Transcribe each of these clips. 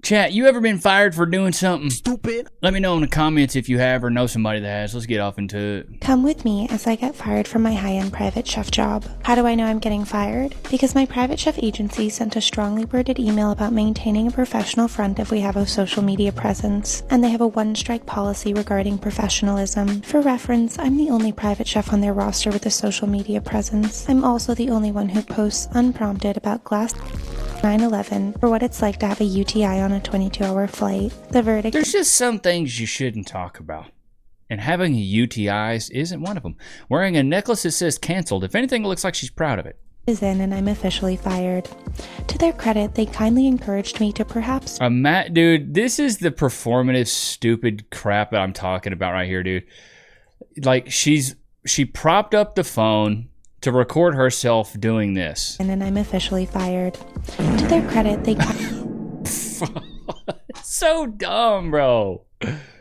Chat, you ever been fired for doing something stupid? Let me know in the comments if you have or know somebody that has. Let's get off into it. Come with me as I get fired from my high-end private chef job. How do I know I'm getting fired? Because my private chef agency sent a strongly worded email about maintaining a professional front if we have a social media presence, and they have a one-strike policy regarding professionalism. For reference, I'm the only private chef on their roster with a social media presence. I'm also the only one who posts unprompted about glass 9/11 for what it's like to have a UTI on a 22-hour flight. The verdict— There's just some things you shouldn't talk about. And having UTIs isn't one of them. Wearing a necklace that says canceled. If anything, it looks like she's proud of it. —is in and I'm officially fired. To their credit, they kindly encouraged me to perhaps— Dude, this is the performative stupid crap that I'm talking about right here, dude. Like, she propped up the phone to record herself doing this. And then I'm officially fired. To their credit, they so dumb, bro.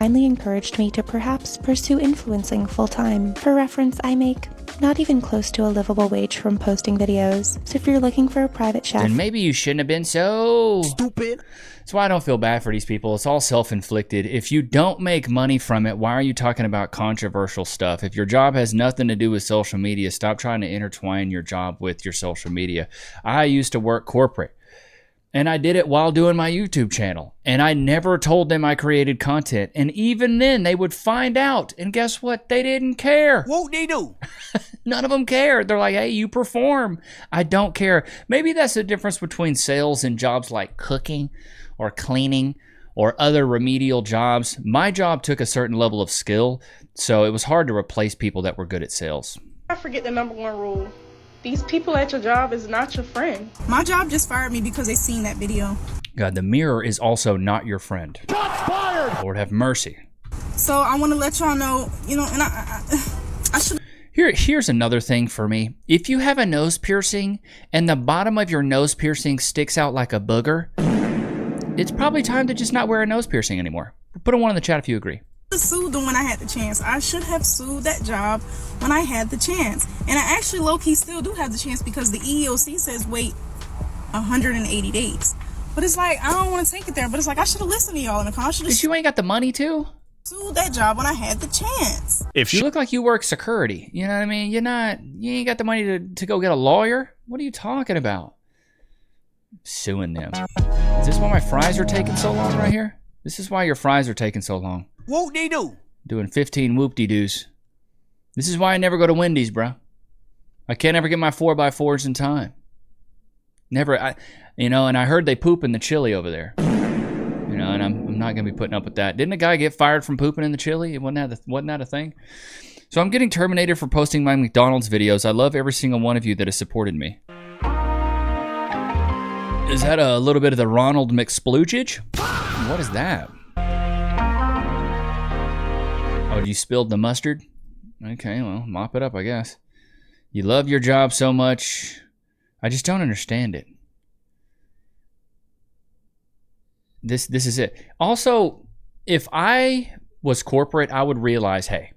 Kindly encouraged me to perhaps pursue influencing full-time. For reference, I make not even close to a livable wage from posting videos. So if you're looking for a private chef— then maybe you shouldn't have been so stupid. That's why I don't feel bad for these people. It's all self-inflicted. If you don't make money from it, why are you talking about controversial stuff? If your job has nothing to do with social media, stop trying to intertwine your job with your social media. I used to work corporate, and I did it while doing my YouTube channel. And I never told them I created content. And even then, they would find out. And guess what? They didn't care. Whoa, they do. None of them cared. They're like, hey, you perform. I don't care. Maybe that's the difference between sales and jobs like cooking or cleaning or other remedial jobs. My job took a certain level of skill, so it was hard to replace people that were good at sales. I forget the number one rule. These people at your job is not your friend. My job just fired me because they seen that video. God, the mirror is also not your friend. Shots fired! Lord have mercy. So I want to let y'all know, you know, and I should... Here's another thing for me. If you have a nose piercing and the bottom of your nose piercing sticks out like a booger, it's probably time to just not wear a nose piercing anymore. Put a 1 in the chat if you agree. I sued them when I had the chance. I should have sued that job when I had the chance. And I actually low-key still do have the chance because the EEOC says wait 180 days. But it's like, I don't want to take it there. But it's like, I should have listened to y'all in the car. Because you ain't got the money to. Sued that job when I had the chance. If you look like you work security, you know what I mean? You ain't got the money to go get a lawyer. What are you talking about? Suing them. Is this why my fries are taking so long right here? This is why your fries are taking so long. Whoop-de-doo. Doing 15 whoop-de-doos. This is why I never go to Wendy's, bro. I can't ever get my 4x4s in time. Never, and I heard they poop in the chili over there. You know, and I'm not going to be putting up with that. Didn't a guy get fired from pooping in the chili? Wasn't that a thing? So I'm getting terminated for posting my McDonald's videos. I love every single one of you that has supported me. Is that a little bit of the Ronald McSploogage? What is that? Oh, you spilled the mustard? Okay, well, mop it up, I guess. You love your job so much. I just don't understand it. This is it. Also, if I was corporate, I would realize, hey,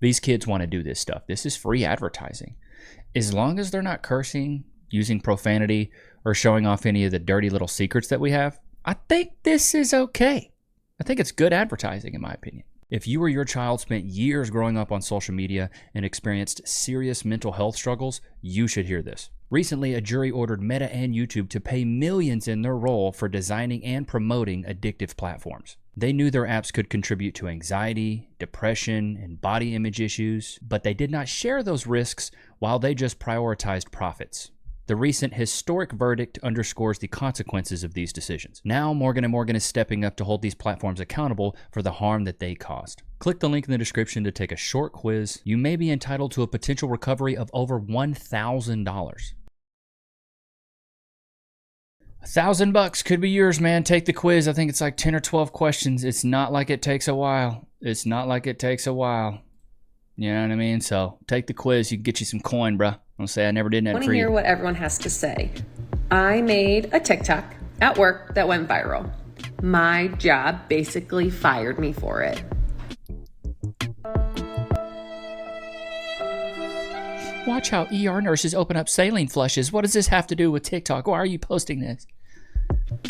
these kids want to do this stuff. This is free advertising. As long as they're not cursing, using profanity, or showing off any of the dirty little secrets that we have, I think this is okay. I think it's good advertising, in my opinion. If you or your child spent years growing up on social media and experienced serious mental health struggles, you should hear this. Recently, a jury ordered Meta and YouTube to pay millions in their role for designing and promoting addictive platforms. They knew their apps could contribute to anxiety, depression, and body image issues, but they did not share those risks while they just prioritized profits. The recent historic verdict underscores the consequences of these decisions. Now, Morgan & Morgan is stepping up to hold these platforms accountable for the harm that they caused. Click the link in the description to take a short quiz. You may be entitled to a potential recovery of over $1,000. $1,000 could be yours, man. Take the quiz. I think it's like 10 or 12 questions. It's not like it takes a while. It's not like it takes a while. You know what I mean? So take the quiz. You can get you some coin, bruh. I'll say I never did that for you. I want to hear what everyone has to say. I made a TikTok at work that went viral. My job basically fired me for it. Watch how ER nurses open up saline flushes. What does this have to do with TikTok? Why are you posting this?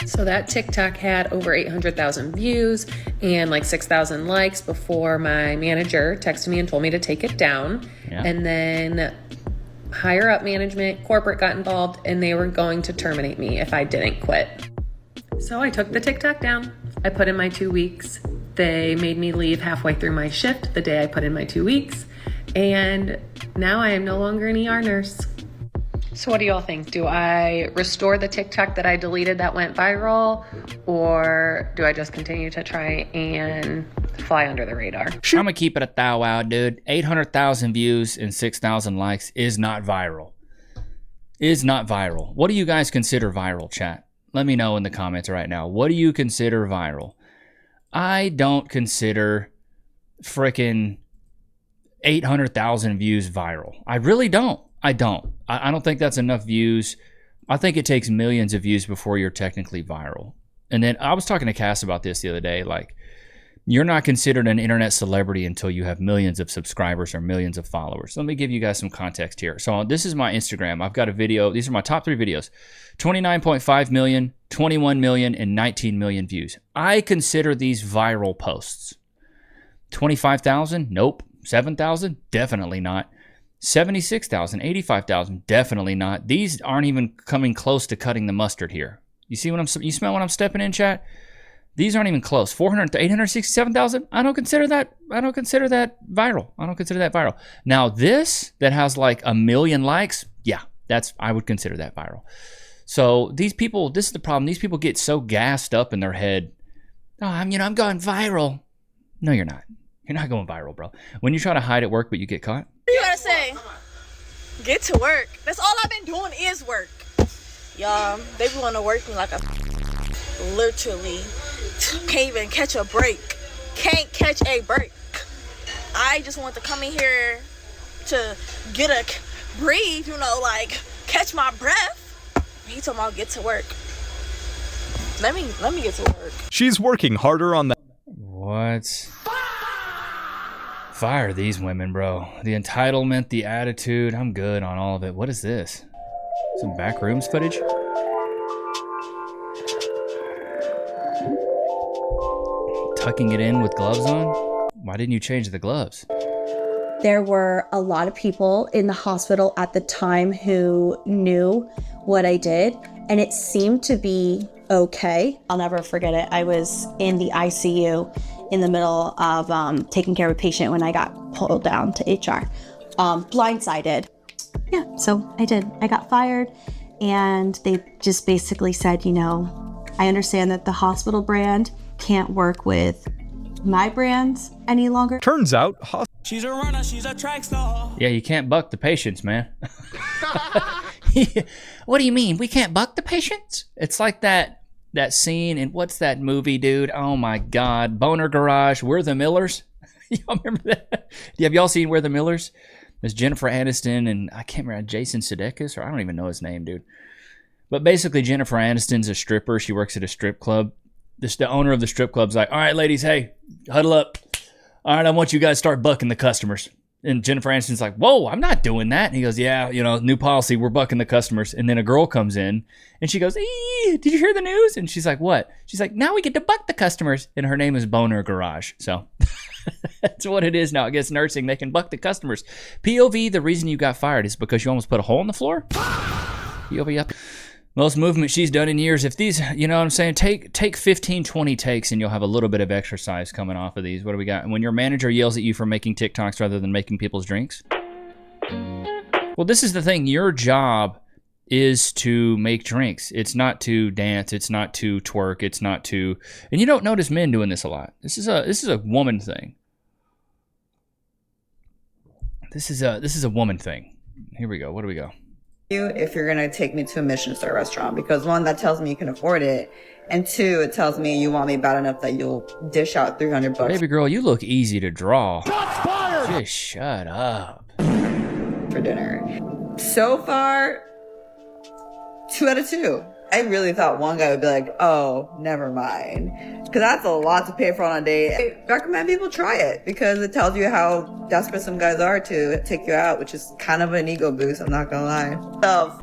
So that TikTok had over 800,000 views and like 6,000 likes before my manager texted me and told me to take it down. Yeah. And then higher up management, corporate got involved, and they were going to terminate me if I didn't quit. So I took the TikTok down. I put in my 2 weeks. They made me leave halfway through my shift the day I put in my 2 weeks. And now I am no longer an ER nurse. So what do y'all think? Do I restore the TikTok that I deleted that went viral? Or do I just continue to try and fly under the radar? I'm gonna keep it a thou out, dude. 800,000 views and 6,000 likes is not viral. Is not viral. What do you guys consider viral, chat? Let me know in the comments right now. What do you consider viral? I don't consider frickin' 800,000 views viral. I really don't. I don't think that's enough views. I think it takes millions of views before you're technically viral. And then I was talking to Cass about this the other day. Like, you're not considered an internet celebrity until you have millions of subscribers or millions of followers. Let me give you guys some context here. So this is my Instagram. I've got a video. These are my top 3 videos. 29.5 million, 21 million, and 19 million views. I consider these viral posts. 25,000? Nope. 7,000? Definitely not. 76,000, 85,000? Definitely not. These aren't even coming close to cutting the mustard here. You see what you smell what I'm stepping in, chat? These aren't even close. 400, 867,000? I don't consider that viral. I don't consider that viral. Now this that has like 1 million likes, yeah, I would consider that viral. So these people, this is the problem. These people get so gassed up in their head. Oh, I'm going viral. No, you're not. You're not going viral, bro. When you try to hide at work but you get caught. What you gotta say? Get to work. That's all I've been doing is work. Y'all, they be wanna work me like a literally can't even catch a break. Can't catch a break. I just want to come in here to get a breathe, like catch my breath. He told me I'll get to work. Let me get to work. She's working harder on that. What? Fire these women, bro. The entitlement, the attitude, I'm good on all of it. What is this? Some back rooms footage? Tucking it in with gloves on? Why didn't you change the gloves? There were a lot of people in the hospital at the time who knew what I did, and it seemed to be okay. I'll never forget it. I was in the ICU in the middle of taking care of a patient when I got pulled down to HR. Blindsided. Yeah, so I did. I got fired, and they just basically said, I understand that the hospital brand can't work with my brands any longer. Turns out, she's a runner, she's a track star. Yeah, you can't buck the patients, man. What do you mean? We can't buck the patients? It's like that scene in, what's that movie, dude? Oh my God. Boner Garage, We're the Millers. Y'all remember that? Have y'all seen We're the Millers? There's Jennifer Aniston and I can't remember, Jason Sudeikis, or I don't even know his name, dude. But basically Jennifer Aniston's a stripper. She works at a strip club. The owner of the strip club's like, all right, ladies, hey, huddle up. All right, I want you guys to start bucking the customers. And Jennifer Aniston's like, whoa, I'm not doing that. And he goes, yeah, new policy, we're bucking the customers. And then a girl comes in and she goes, did you hear the news? And she's like, what? She's like, now we get to buck the customers. And her name is Boner Garage. So that's what it is now. I guess nursing, they can buck the customers. POV, the reason you got fired is because you almost put a hole in the floor. POV up. Most movement she's done in years. If these, you know what I'm saying, take 15, 20 takes and you'll have a little bit of exercise coming off of these. What do we got? When your manager yells at you for making TikToks rather than making people's drinks. Well, this is the thing. Your job is to make drinks. It's not to dance. It's not to twerk. It's not to, and you don't notice men doing this a lot. This is a woman thing. This is a woman thing. Here we go. What do we go? If you're going to take me to a Michelin-star restaurant, because one, that tells me you can afford it, and two, it tells me you want me bad enough that you'll dish out $300. Baby girl, you look easy to draw. Shots fired! Just shut up. For dinner. So far, 2 out of 2. I really thought one guy would be like, oh, never mind. Because that's a lot to pay for on a date. I recommend people try it because it tells you how desperate some guys are to take you out, which is kind of an ego boost, I'm not gonna lie. So,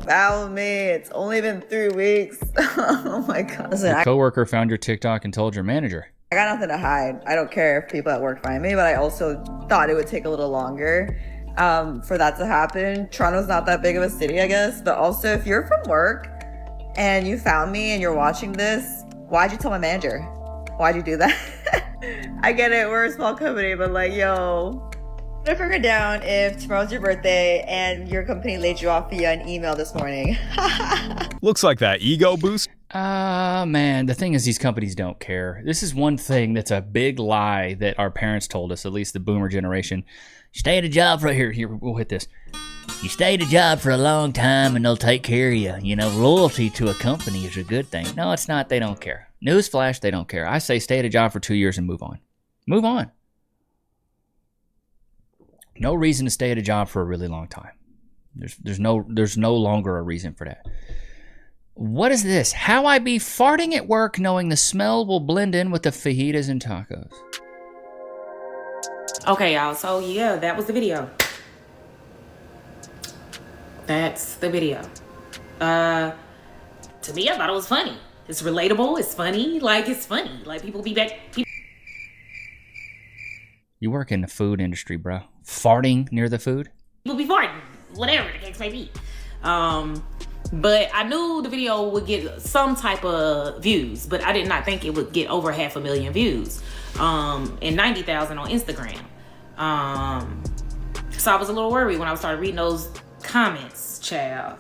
found me. It's only been 3 weeks. Oh my God. Listen, Your coworker found your TikTok and told your manager. I got nothing to hide. I don't care if people at work find me, but I also thought it would take a little longer for that to happen. Toronto's not that big of a city, I guess. But also, if you're from work and you found me and you're watching this, why'd you tell my manager? Why'd you do that? I get it. We're a small company, but like, yo. I figured down if tomorrow's your birthday and your company laid you off via an email this morning. Looks like that ego boost. Man, the thing is these companies don't care. This is one thing that's a big lie that our parents told us, at least the boomer generation. Stay at a job for here, we'll hit this. You stay at a job for a long time and they'll take care of you. You know, loyalty to a company is a good thing. No, it's not. They don't care. Newsflash, they don't care. I say stay at a job for 2 years and move on. Move on. No reason to stay at a job for a really long time. There's no longer a reason for that. What is this? How I be farting at work knowing the smell will blend in with the fajitas and tacos. Okay, y'all. So yeah, that was the video. That's the video. To me, I thought it was funny. It's relatable. It's funny. Like, it's funny. Like, people be back. You work in the food industry, bro. Farting near the food? People be farting. Whatever the case may be. But I knew the video would get some type of views, but I did not think it would get over 500,000 views. And 90,000 on Instagram. So I was a little worried when I started reading those comments, child,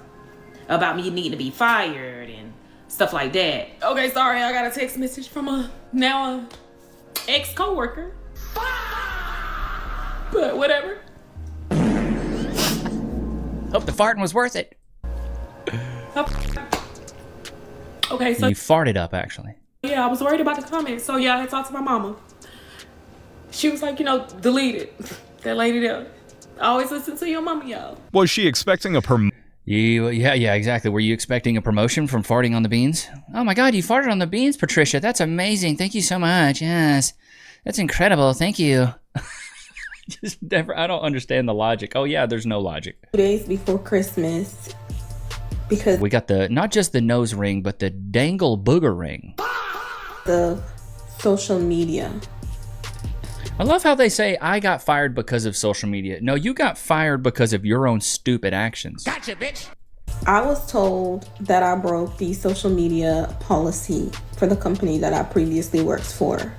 about me needing to be fired and stuff like that. Okay, sorry, I got a text message from a ex-coworker. But whatever. Hope the farting was worth it. Okay, so you farted up, actually. Yeah, I was worried about the comments. So yeah, I talked to my mama. She was like, delete it. That lady there. I always listen to your mama, y'all. Was she expecting a Yeah, exactly. Were you expecting a promotion from farting on the beans? Oh my God, you farted on the beans, Patricia. That's amazing. Thank you so much. Yes. That's incredible. Thank you. Just never, I don't understand the logic. Oh yeah, there's no logic. 2 days before Christmas, because we got not just the nose ring, but the dangle booger ring. The social media. I love how they say, I got fired because of social media. No, you got fired because of your own stupid actions. Gotcha, bitch. I was told that I broke the social media policy for the company that I previously worked for.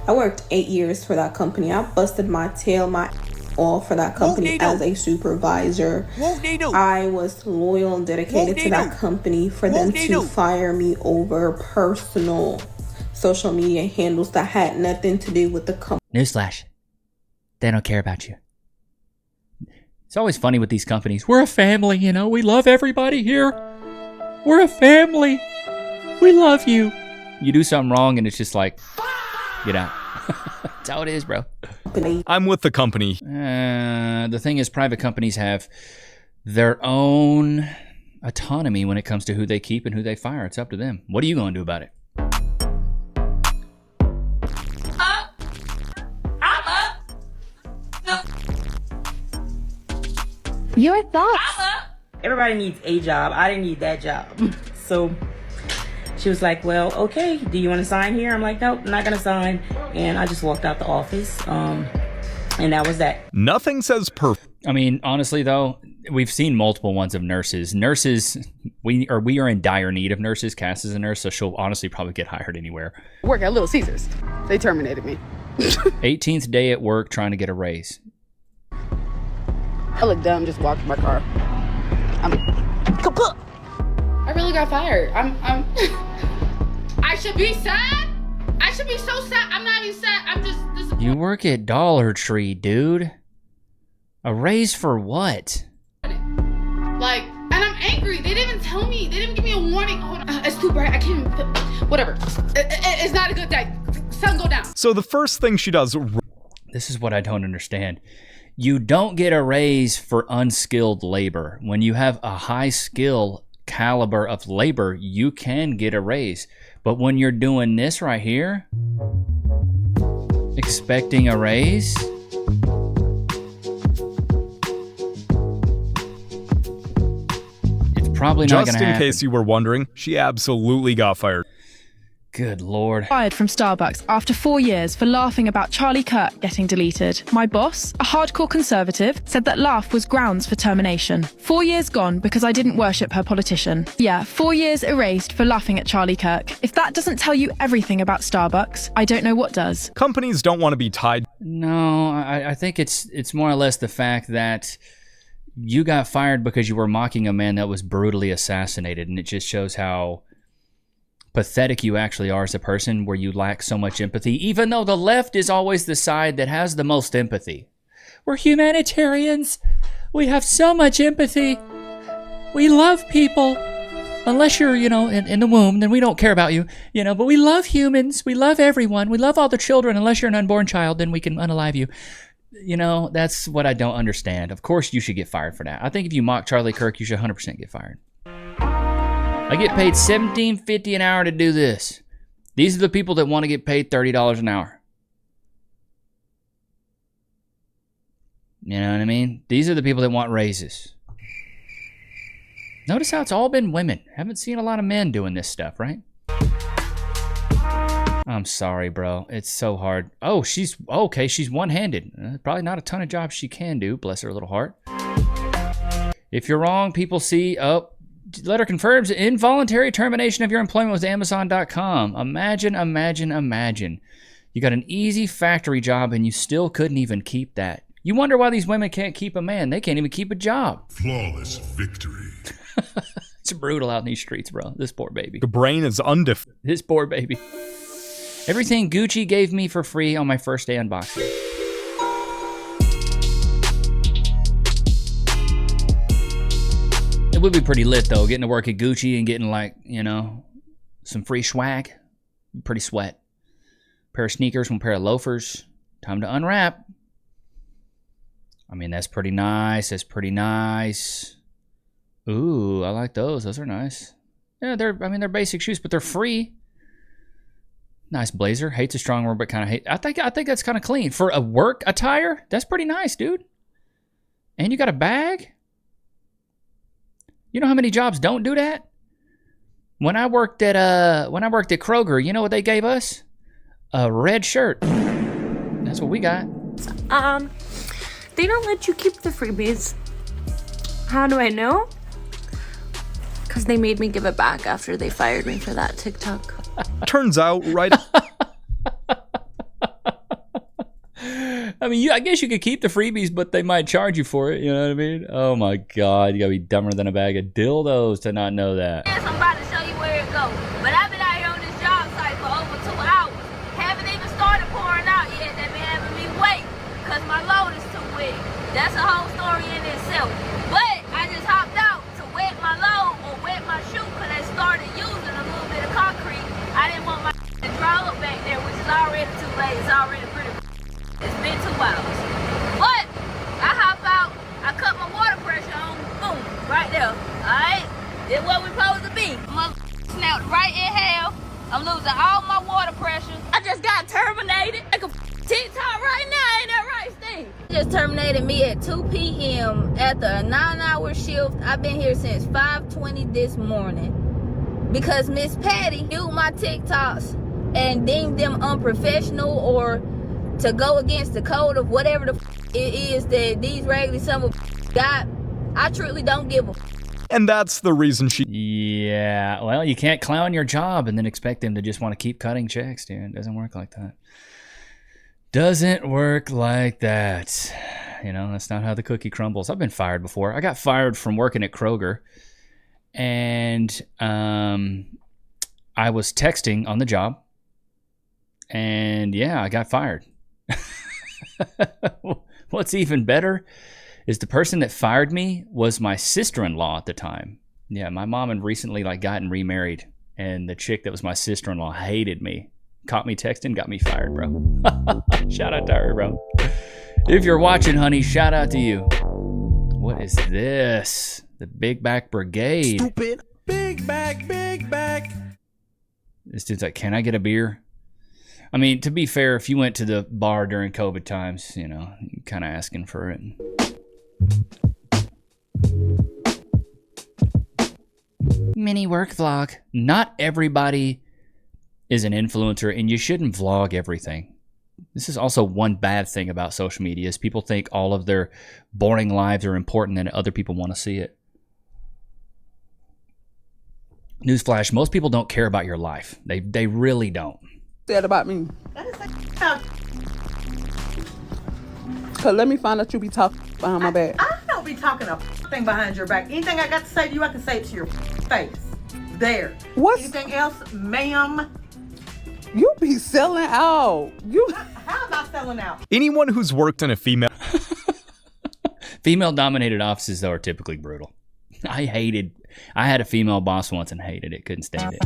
I worked 8 years for that company. I busted my tail, my off for that company as a supervisor. I was loyal and dedicated to that company. For them to fire me over personal social media handles that had nothing to do with the company. Newsflash. They don't care about you. It's always funny with these companies. We're a family, we love everybody here. We're a family. We love you. You do something wrong and it's just like, get out. That's how it is, bro. I'm with the company. The thing is, private companies have their own autonomy when it comes to who they keep and who they fire. It's up to them. What are you going to do about it? Your thoughts? Everybody needs a job. I didn't need that job. So she was like, well, okay, do you want to sign here? I'm like, nope, I'm not going to sign. And I just walked out the office. And that was that. Nothing says perfect. I mean, honestly, though, we've seen multiple ones of nurses. We are in dire need of nurses. Cass is a nurse, so she'll honestly probably get hired anywhere. Work at Little Caesars. They terminated me. 18th day at work trying to get a raise. I look dumb, just walked my car. I really got fired. I should be sad. I should be so sad. I'm not even sad. I'm just disappointed. You work at Dollar Tree, dude. A raise for what? Like, and I'm angry. They didn't even tell me. They didn't even give me a warning. Hold on. It's too bright. I can't even. Whatever. It's not a good day. Sun go down. So the first thing she does. This is what I don't understand. You don't get a raise for unskilled labor. When you have a high skill caliber of labor, you can get a raise. But when you're doing this right here, expecting a raise, it's probably not going to Just happen. in case you were wondering, she absolutely got fired. Good Lord. Fired from Starbucks after 4 years for laughing about Charlie Kirk getting deleted. My boss, a hardcore conservative, said that laugh was grounds for termination. 4 years gone because I didn't worship her politician. Yeah, 4 years erased for laughing at Charlie Kirk. If that doesn't tell you everything about Starbucks, I don't know what does. Companies don't want to be tied. No, I think it's more or less the fact that you got fired because you were mocking a man that was brutally assassinated, and it just shows how pathetic you actually are as a person, where you lack so much empathy, even though the left is always the side that has the most empathy. We're humanitarians. We have so much empathy. We love people. Unless you're, in the womb, then we don't care about you, but we love humans. We love everyone. We love all the children. Unless you're an unborn child, then we can unalive you. That's what I don't understand. Of course you should get fired for that. I think if you mock Charlie Kirk, you should 100% get fired. I get paid $17.50 an hour to do this. These are the people that want to get paid $30 an hour. You know what I mean? These are the people that want raises. Notice how it's all been women. Haven't seen a lot of men doing this stuff, right? I'm sorry, bro. It's so hard. Oh, she's one-handed. Probably not a ton of jobs she can do. Bless her little heart. If you're wrong, people see... Oh, letter confirms involuntary termination of your employment with Amazon.com. Imagine. You got an easy factory job and you still couldn't even keep that. You wonder why these women can't keep a man. They can't even keep a job. Flawless victory. It's brutal out in these streets, bro. This poor baby. The brain is undefeated. This poor baby. Everything Gucci gave me for free on my first day unboxing. It would be pretty lit, though, getting to work at Gucci and getting, some free swag. Pretty sweat. Pair of sneakers, one pair of loafers. Time to unwrap. I mean, that's pretty nice. Ooh, I like those. Those are nice. Yeah, they're basic shoes, but they're free. Nice blazer. Hate's a strong word, but kind of hate. I think that's kind of clean. For a work attire, that's pretty nice, dude. And you got a bag? You know how many jobs don't do that? When I worked at Kroger, you know what they gave us? A red shirt. That's what we got. They don't let you keep the freebies. How do I know? Because they made me give it back after they fired me for that TikTok. Turns out, right? I mean, I guess you could keep the freebies, but they might charge you for it. You know what I mean? Oh my God, you gotta be dumber than a bag of dildos to not know that. Yes, I'm about to show you where it goes. But I've been out here on this job site for over 2 hours. Haven't even started pouring out yet. They've been having me wait because my load is too wet. That's a whole story in itself. But I just hopped out to wet my load or wet my shoe because I started using a little bit of concrete. I didn't want my to dry up back there, which is already too late. It's already pretty. It's been 2 hours. But I hop out, I cut my water pressure on, boom, right there. Alright? This is what we're supposed to be. My snapped right in half. I'm losing all my water pressure. I just got terminated. Like a TikTok right now, ain't that right, Steve? Just terminated me at 2 p.m. after a 9-hour shift. I've been here since 5:20 this morning. Because Miss Patty viewed my TikToks and deemed them unprofessional or to go against the code of whatever the it is that these raggedy son of got. I truly don't give a And that's the reason she... Yeah, well, you can't clown your job and then expect them to just want to keep cutting checks, dude. It doesn't work like that. Doesn't work like that. That's not how the cookie crumbles. I've been fired before. I got fired from working at Kroger. And I was texting on the job. And yeah, I got fired. What's even better is the person that fired me was my sister-in-law at the time. Yeah, my mom had recently gotten remarried, and the chick that was my sister-in-law hated me. Caught me texting, got me fired, bro. Shout out to her, bro. If you're watching, honey, shout out to you. What is this? The Big Back Brigade. Stupid. Big back, big back. This dude's like, can I get a beer? I mean, to be fair, if you went to the bar during COVID times, you're kind of asking for it. mini work vlog. Not everybody is an influencer, and you shouldn't vlog everything. This is also one bad thing about social media is people think all of their boring lives are important and other people want to see it. Newsflash, most people don't care about your life. They really don't. Said about me. So let me find out you be talking behind my back. I don't be talking a thing behind your back. Anything I got to say to you, I can say it to your face. There. Anything else, ma'am? You be selling out. How am I selling out? Anyone who's worked in a female-dominated offices, though, are typically brutal. I had a female boss once and hated it. Couldn't stand it.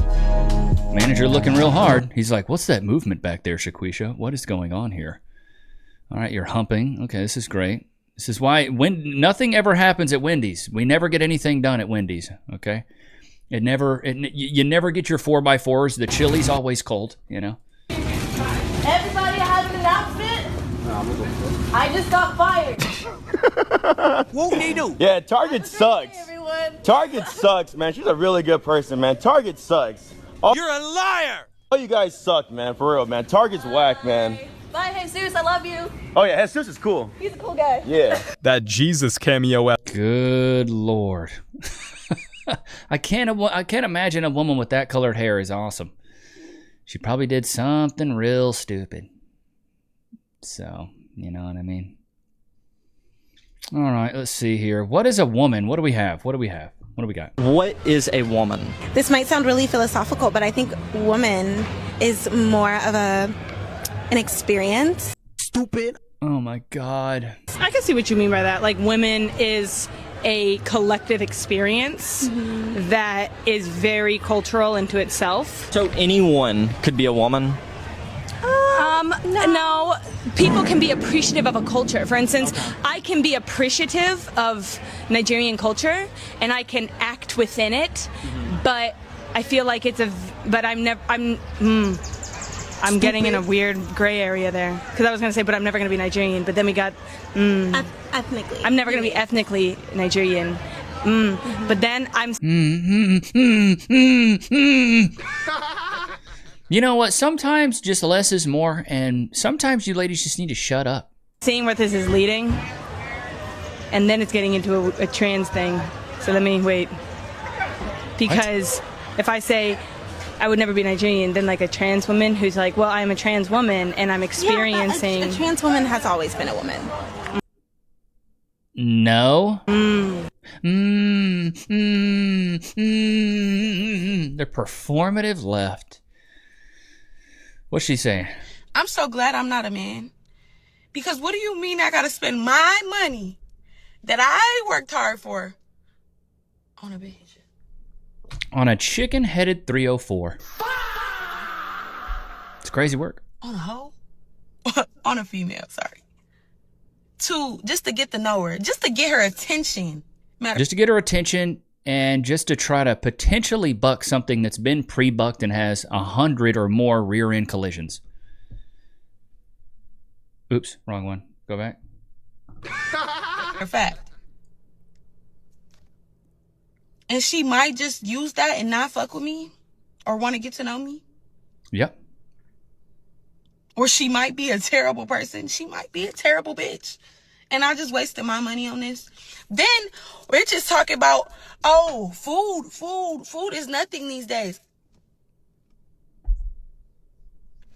Manager looking real hard. He's like, what's that movement back there, Shaquisha? What is going on here? All right, you're humping. Okay, this is great. This is why nothing ever happens at Wendy's. We never get anything done at Wendy's, okay? You never get your 4x4s. The chili's always cold, you know? Everybody have an announcement? I just got fired. What they do? Yeah, Target sucks. Target sucks, man. She's a really good person, man. Target sucks. You're a liar. Oh, you guys suck, man. For real, man. Target's whack, man. Bye, Jesus. I love you. Oh yeah, Jesus is cool. He's a cool guy. Yeah. That Jesus cameo. Good Lord. I can't imagine a woman with that colored hair is awesome. She probably did something real stupid. So, you know what I mean? All right, let's see here. What is a woman? What do we have? What do we got? What is a woman? This might sound really philosophical, but I think woman is more of an experience. Stupid. Oh my God. I can see what you mean by that. Like, women is a collective experience that is very cultural into itself. So anyone could be a woman? No. People can be appreciative of a culture. For instance, I can be appreciative of Nigerian culture and I can act within it, but I feel like I'm getting in a weird gray area there. Because I was going to say, but I'm never going to be Nigerian. But then we got... ethnically. I'm never going to be ethnically Nigerian. But then I'm... You know what? Sometimes just less is more. And sometimes you ladies just need to shut up. Seeing where this is leading. And then it's getting into a trans thing. So let me wait. Because if I say... I would never be Nigerian, then like a trans woman who's like, well, I'm a trans woman and I'm experiencing... A trans woman has always been a woman. No. They're performative left. What's she saying? I'm so glad I'm not a man. Because what do you mean I gotta spend my money that I worked hard for on a bitch? On a chicken-headed 304. It's crazy work. On a hoe? On a female, sorry. Just to get to know her. Just to get her attention. Just to get her attention and just to try to potentially buck something that's been pre-bucked and has 100 or more rear-end collisions. Oops, wrong one. Go back. For fact. And she might just use that and not fuck with me or want to get to know me. Yep. Or she might be a terrible person. She might be a terrible bitch. And I just wasted my money on this. Then we're just talking about, oh, food is nothing these days.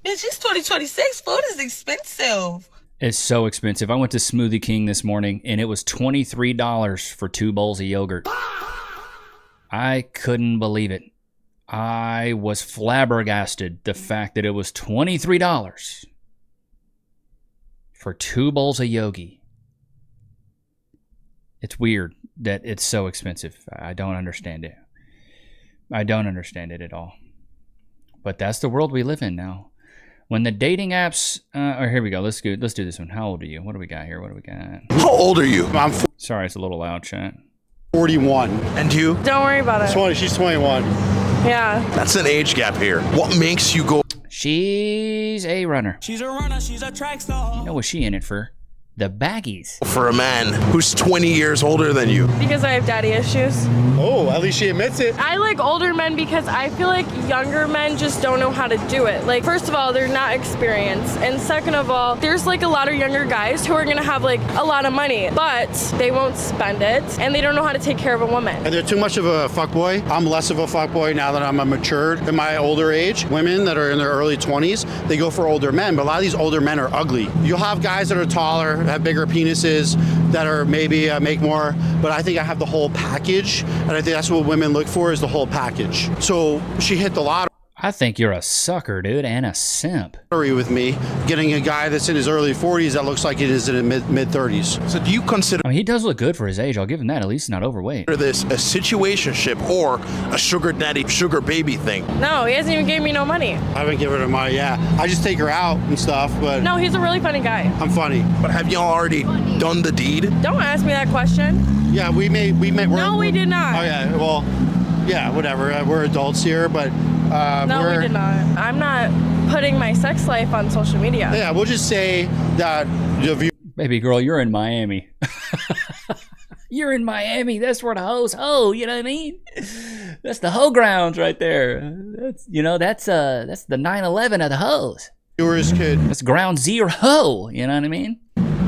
Bitch, it's 2026. Food is expensive. It's so expensive. I went to Smoothie King this morning and it was $23 for 2 bowls of yogurt. I couldn't believe it. I was flabbergasted the fact that it was $23 for 2 bowls of yogi. It's weird that it's so expensive. I don't understand it. I don't understand it at all. But that's the world we live in now. When the dating apps, here we go. Let's do this one. How old are you? What do we got here? What do we got? How old are you? Sorry, it's a little loud, chat. 41. And you? Don't worry about it. 20. She's 21. Yeah. That's an age gap here. What makes you go? She's a runner. She's a runner. She's a track star. You know what she in it for? The baggies. For a man who's 20 years older than you. Because I have daddy issues. Oh, at least she admits it. I like older men because I feel like younger men just don't know how to do it. Like, first of all, they're not experienced. And second of all, there's like a lot of younger guys who are gonna have like a lot of money, but they won't spend it and they don't know how to take care of a woman. And they're too much of a fuckboy. I'm less of a fuckboy now that I'm a matured. In my older age, women that are in their early 20s, they go for older men, but a lot of these older men are ugly. You'll have guys that are taller, have bigger penises, that are maybe make more, but I think I have the whole package, and I think that's what women look for, is the whole package. So she hit the lottery. I think you're a sucker, dude, and a simp. With me, getting a guy that's in his early 40s that looks like he is in his mid 30s. So do you consider... I mean, he does look good for his age. I'll give him that. At least he's not overweight. this a situationship or a sugar daddy, sugar baby thing? No, he hasn't even gave me no money. I haven't given her money, yeah. I just take her out and stuff, but... No, he's a really funny guy. I'm funny. But have y'all already done the deed? Don't ask me that question. Yeah, we met. No, we did not. Oh, yeah, well, yeah, whatever. We're adults here, but... no, we did not. I'm not putting my sex life on social media. Yeah, we'll just say that the view. Baby girl, you're in Miami. You're in Miami. That's where the hoes hoe. You know what I mean? That's the hoe grounds right there. That's that's the 9/11 of the hoes. Viewers could. That's ground zero. You know what I mean?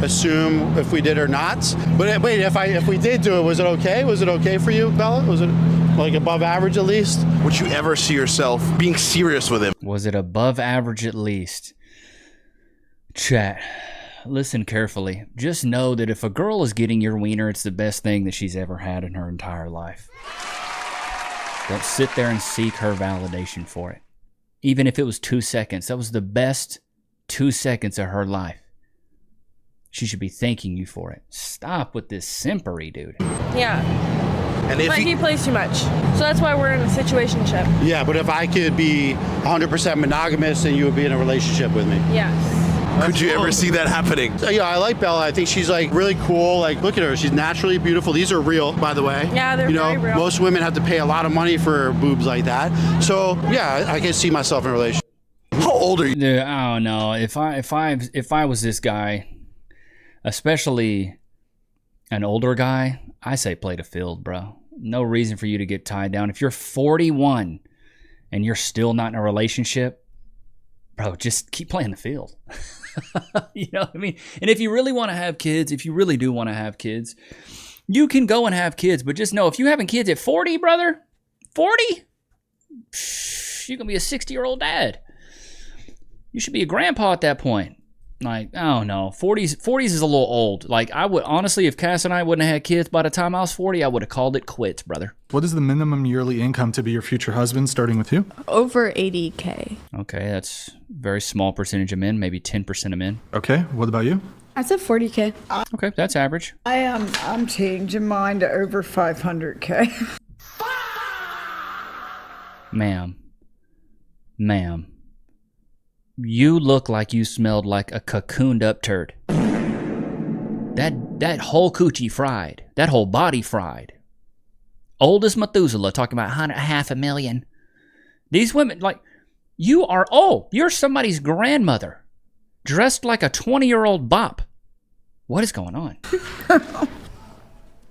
Assume if we did or not. But wait, if we did do it, was it okay? Was it okay for you, Bella? Was it like above average at least? Would you ever see yourself being serious with him? Was it above average at least? Chat, listen carefully. Just know that if a girl is getting your wiener, it's the best thing that she's ever had in her entire life. Don't sit there and seek her validation for it. Even if it was 2 seconds, that was the best 2 seconds of her life. She should be thanking you for it. Stop with this simpery, dude. Yeah. And if but he plays too much. So that's why we're in a situationship. Yeah, but if I could be 100% monogamous, then you would be in a relationship with me. Yes. Could you ever see that happening? So, yeah, I like Bella. I think she's like really cool. Like, look at her. She's naturally beautiful. These are real, by the way. Yeah, they're very real. Most women have to pay a lot of money for boobs like that. So, yeah, I can see myself in a relationship. How old are you? Dude, I don't know. If I was this guy, especially an older guy, I say play the field, bro. No reason for you to get tied down. If you're 41 and you're still not in a relationship, bro, just keep playing the field. You know what I mean? And if you really want to have kids, if you really do want to have kids, you can go and have kids. But just know, if you're having kids at 40, brother, 40, you're going to be a 60-year-old dad. You should be a grandpa at that point. Like, I don't know. 40s is a little old. Like, I would, honestly, if Cass and I wouldn't have had kids by the time I was 40, I would have called it quits, brother. What is the minimum yearly income to be your future husband, starting with you? Over 80K. Okay, that's a very small percentage of men, maybe 10% of men. Okay, what about you? I said 40K. Okay, that's average. I'm changing mine to over 500K. Ma'am, you look like you smelled like a cocooned up turd. That whole coochie fried. That whole body fried. Old as Methuselah, talking about $500,000. These women, like, you're somebody's grandmother, dressed like a 20-year-old bop. What is going on?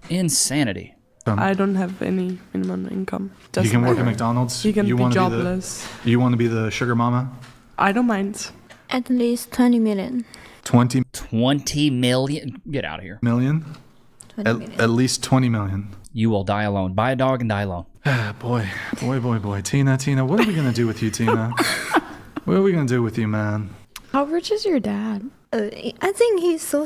Insanity. I don't have any minimum income. You can work at McDonald's. You can be wanna jobless. You want to be the sugar mama? I don't mind. At least 20 million. 20 million? Get out of here. Million? At least 20 million. You will die alone. Buy a dog and die alone. Boy. Tina, what are we going to do with you, Tina? What are we going to do with you, man? How rich is your dad? I think he's so.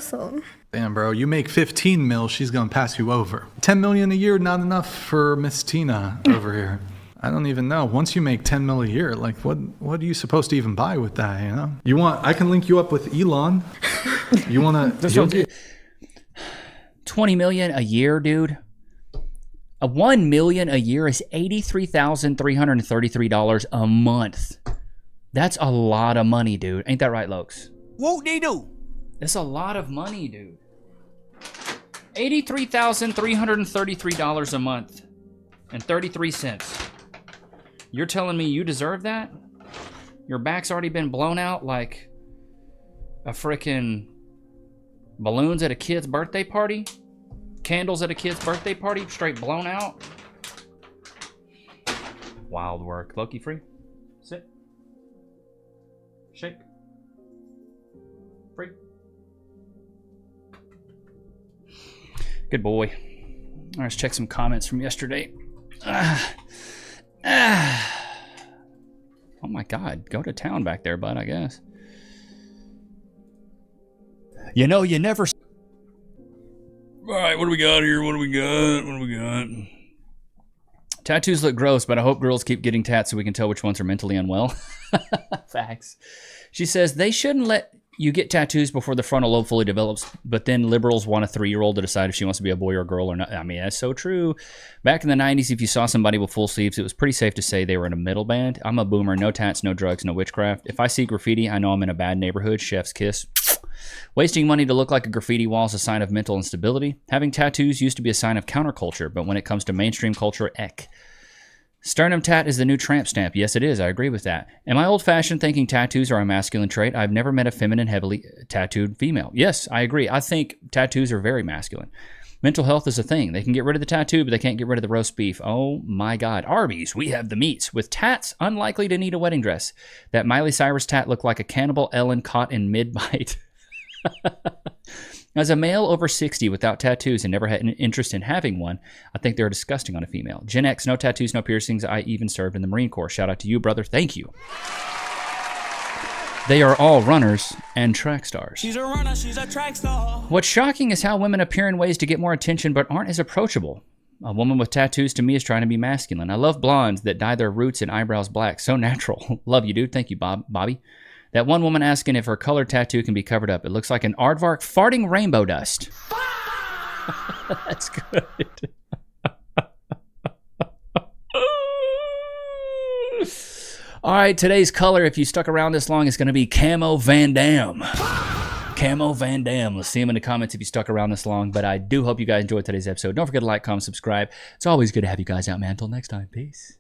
Damn, bro, you make 15 mil, she's going to pass you over. 10 million a year, not enough for Miss Tina over here. I don't even know. Once you make 10 mil a year, like what are you supposed to even buy with that, you know? I can link you up with Elon. You want to 20 million a year, dude. 1 million a year is $83,333 a month. That's a lot of money, dude. Ain't that right, Lokes? Won't they do? That's a lot of money, dude. $83,333 a month and 33 cents. You're telling me you deserve that? Your back's already been blown out like a frickin' Balloons at a kid's birthday party? Candles at a kid's birthday party? Straight blown out? Wild work. Loki free. Sit. Shake. Free. Good boy. All right, let's check some comments from yesterday. Oh my God. Go to town back there, bud, I guess. You know, you never... All right, what do we got here? What do we got? Tattoos look gross, but I hope girls keep getting tats so we can tell which ones are mentally unwell. Facts. She says, they shouldn't let you get tattoos before the frontal lobe fully develops, but then liberals want a 3-year-old to decide if she wants to be a boy or a girl or not. I mean, that's so true. Back in the 90s, if you saw somebody with full sleeves, it was pretty safe to say they were in a middle band. I'm a boomer. No tats, no drugs, no witchcraft. If I see graffiti, I know I'm in a bad neighborhood. Chef's kiss. Wasting money to look like a graffiti wall is a sign of mental instability. Having tattoos used to be a sign of counterculture, but when it comes to mainstream culture, eck. Sternum tat is the new tramp stamp. Yes, it is. I agree with that. Am I old-fashioned thinking tattoos are a masculine trait? I've never met a feminine, heavily tattooed female. Yes, I agree. I think tattoos are very masculine. Mental health is a thing. They can get rid of the tattoo, but they can't get rid of the roast beef. Oh my God. Arby's, we have the meats. With tats, unlikely to need a wedding dress. That Miley Cyrus tat looked like a cannibal Ellen caught in mid-bite. As a male over 60 without tattoos and never had an interest in having one, I think they're disgusting on a female. Gen X, no tattoos, no piercings. I even served in the Marine Corps. Shout out to you, brother. Thank you. They are all runners and track stars. She's a runner, she's a track star. What's shocking is how women appear in ways to get more attention but aren't as approachable. A woman with tattoos to me is trying to be masculine. I love blondes that dye their roots and eyebrows black. So natural. Love you, dude. Thank you, Bobby. That one woman asking if her colored tattoo can be covered up. It looks like an aardvark farting rainbow dust. That's good. All right, today's color, if you stuck around this long, is going to be Camo Van Dam. Camo Van Dam. Let's see them in the comments if you stuck around this long. But I do hope you guys enjoyed today's episode. Don't forget to like, comment, subscribe. It's always good to have you guys out, man. Until next time, peace.